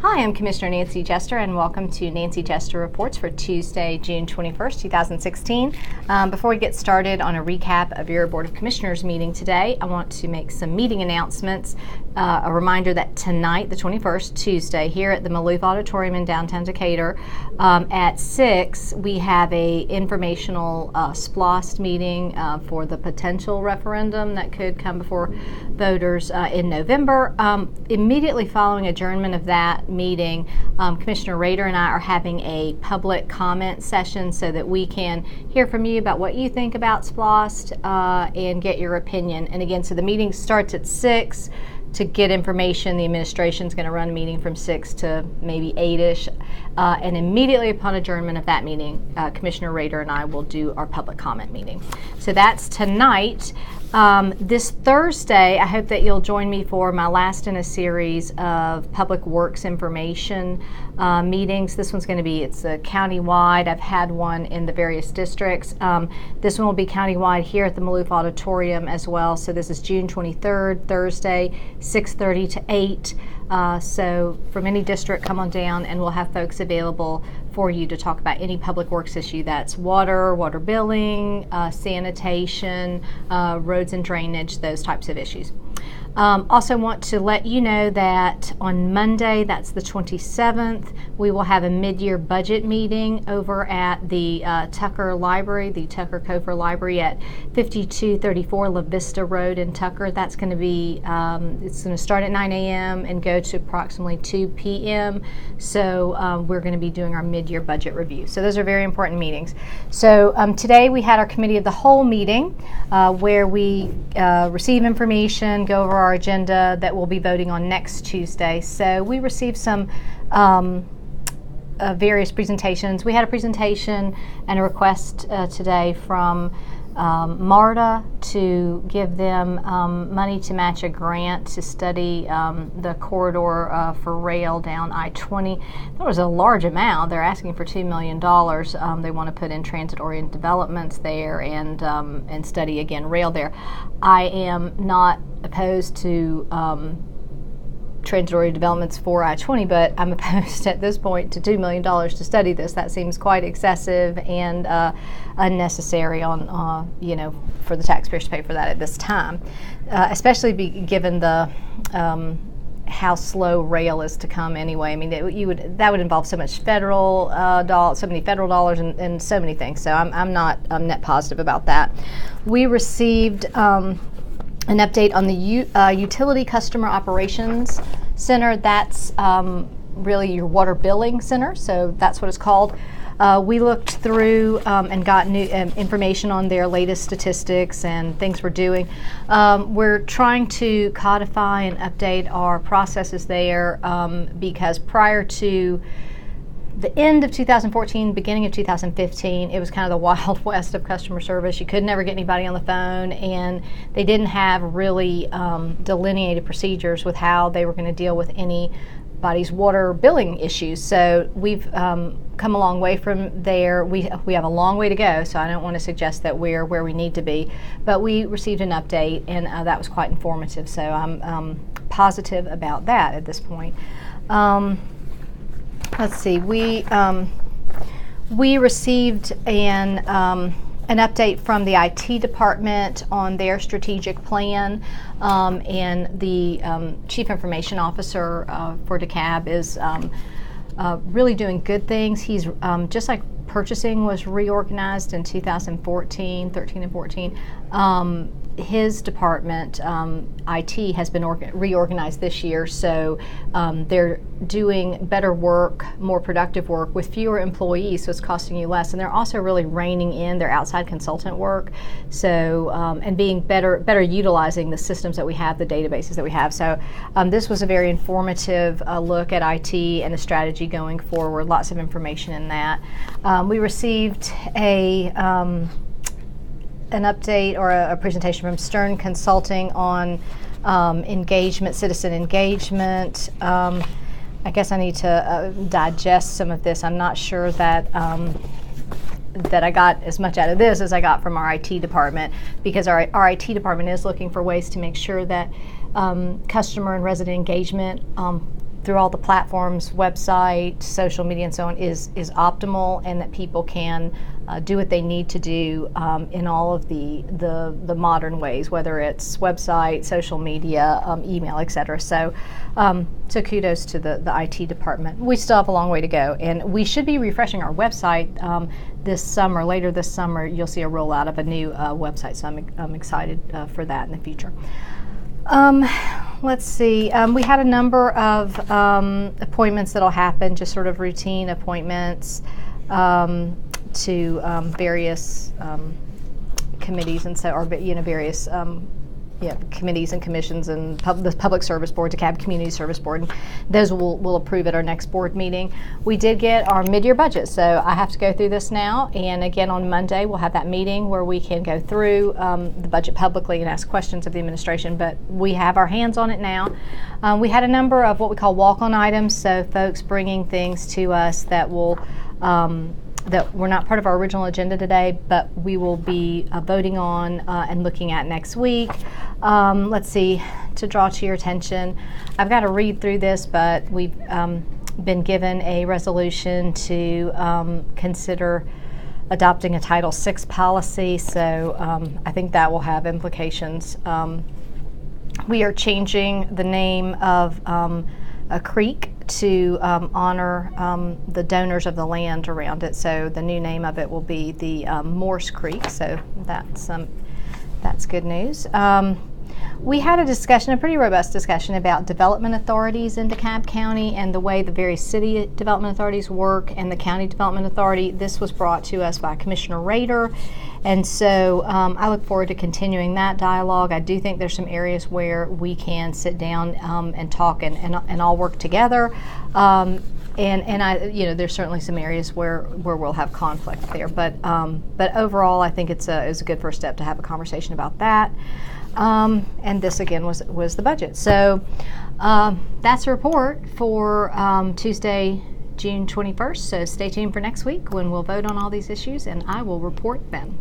Hi, I'm Commissioner Nancy Jester, and welcome to Nancy Jester Reports for Tuesday, June 21st, 2016. Before we get started on a recap of your Board of Commissioners meeting today, I want to make some meeting announcements. A reminder that tonight, the 21st, Tuesday, here at the Maloof Auditorium in downtown Decatur, at 6, we have a informational SPLOST meeting for the potential referendum that could come before voters in November. Immediately following adjournment of that meeting, Commissioner Rader and I are having a public comment session so that we can hear from you about what you think about SPLOST and get your opinion. And again, so the meeting starts at 6. To get information, the administration is going to run a meeting from 6 to maybe 8-ish. And immediately upon adjournment of that meeting, Commissioner Rader and I will do our public comment meeting. So that's tonight. This Thursday, I hope that you'll join me for my last in a series of public works information meetings. This one's going to be, it's county-wide. I've had one in the various districts. This one will be county-wide here at the Maloof Auditorium as well. So this is June 23rd, Thursday, 6:30 to 8. So from any district, come on down and we'll have folks available for you to talk about any public works issue. That's water billing, sanitation, roads and drainage, those types of issues. Also want to let you know that on Monday, that's the 27th, we will have a mid-year budget meeting over at the Tucker Library, the Tucker Cofer Library at 5234 La Vista Road in Tucker. That's going to be, it's going to start at 9 a.m. and go to approximately 2 p.m. So we're going to be doing our mid-year budget review. So those are very important meetings. So today we had our Committee of the Whole meeting where we receive information, go over our agenda that we'll be voting on next Tuesday. So we received some various presentations. We had a presentation and a request today from MARTA to give them money to match a grant to study the corridor for rail down I-20. That was a large amount. They're asking for $2 million. They want to put in transit-oriented developments there and study, again, rail there. I am not opposed to transit-oriented developments for I-20, but I'm opposed at this point to $2 million to study this. That seems quite excessive and unnecessary on, for the taxpayers to pay for that at this time, especially given the how slow rail is to come anyway. I mean, that would involve so much federal so many federal dollars and so many things. So I'm net positive about that. We received an update on the Utility Customer Operations Center. That's really your water billing center, so that's what it's called. We looked through and got new information on their latest statistics and things we're doing. We're trying to codify and update our processes there because prior to the end of 2014, beginning of 2015, it was kind of the Wild West of customer service. You could never get anybody on the phone, and they didn't have really delineated procedures with how they were going to deal with anybody's water billing issues. So we've come a long way from there. We have a long way to go, so I don't want to suggest that we're where we need to be. But we received an update, and that was quite informative. So I'm positive about that at this point. Let's see. We received an update from the IT department on their strategic plan, and the Chief Information Officer for DeKalb is really doing good things. He's just like purchasing was reorganized in 2014, 13 and 14. His department, IT, has been reorganized this year, so they're doing better work, more productive work with fewer employees, so it's costing you less. And they're also really reining in their outside consultant work, so and being better utilizing the systems that we have, the databases that we have. So this was a very informative look at IT and the strategy going forward. Lots of information in that. We received an update or a presentation from Stern Consulting on engagement, citizen engagement. I guess I need to digest some of this. I'm not sure that that I got as much out of this as I got from our IT department, because our IT department is looking for ways to make sure that customer and resident engagement through all the platforms, website, social media, and so on, is optimal, and that people can do what they need to do in all of the modern ways, whether it's website, social media, email, etc. So so kudos to the IT department. We still have a long way to go, and we should be refreshing our website this summer. Later this summer, you'll see a rollout of a new website, so I'm excited for that in the future. Let's see. We had a number of appointments that'll happen, just sort of routine appointments to various committees, and so, or various committees and commissions, and the Public Service Board, DeKalb Community Service Board, and those we'll approve at our next board meeting. We did get our mid-year budget, so I have to go through this now, and again on Monday we'll have that meeting where we can go through the budget publicly and ask questions of the administration, but we have our hands on it now. We had a number of what we call walk-on items, so folks bringing things to us that will that were not part of our original agenda today, but we will be voting on and looking at next week. Let's see, to draw to your attention, I've got to read through this, but we've been given a resolution to consider adopting a Title VI policy, so I think that will have implications. We are changing the name of a creek to honor the donors of the land around it. So the new name of it will be the Morse Creek. So that's good news. We had a discussion, a pretty robust discussion, about development authorities in DeKalb County and the way the various city development authorities work and the county development authority. This was brought to us by Commissioner Rader, and so I look forward to continuing that dialogue. I do think there's some areas where we can sit down and talk and all work together. And I, there's certainly some areas where we'll have conflict there, but overall, I think it's a good first step to have a conversation about that. And this again was the budget. So that's a report for Tuesday, June 21st. So stay tuned for next week when we'll vote on all these issues, and I will report then.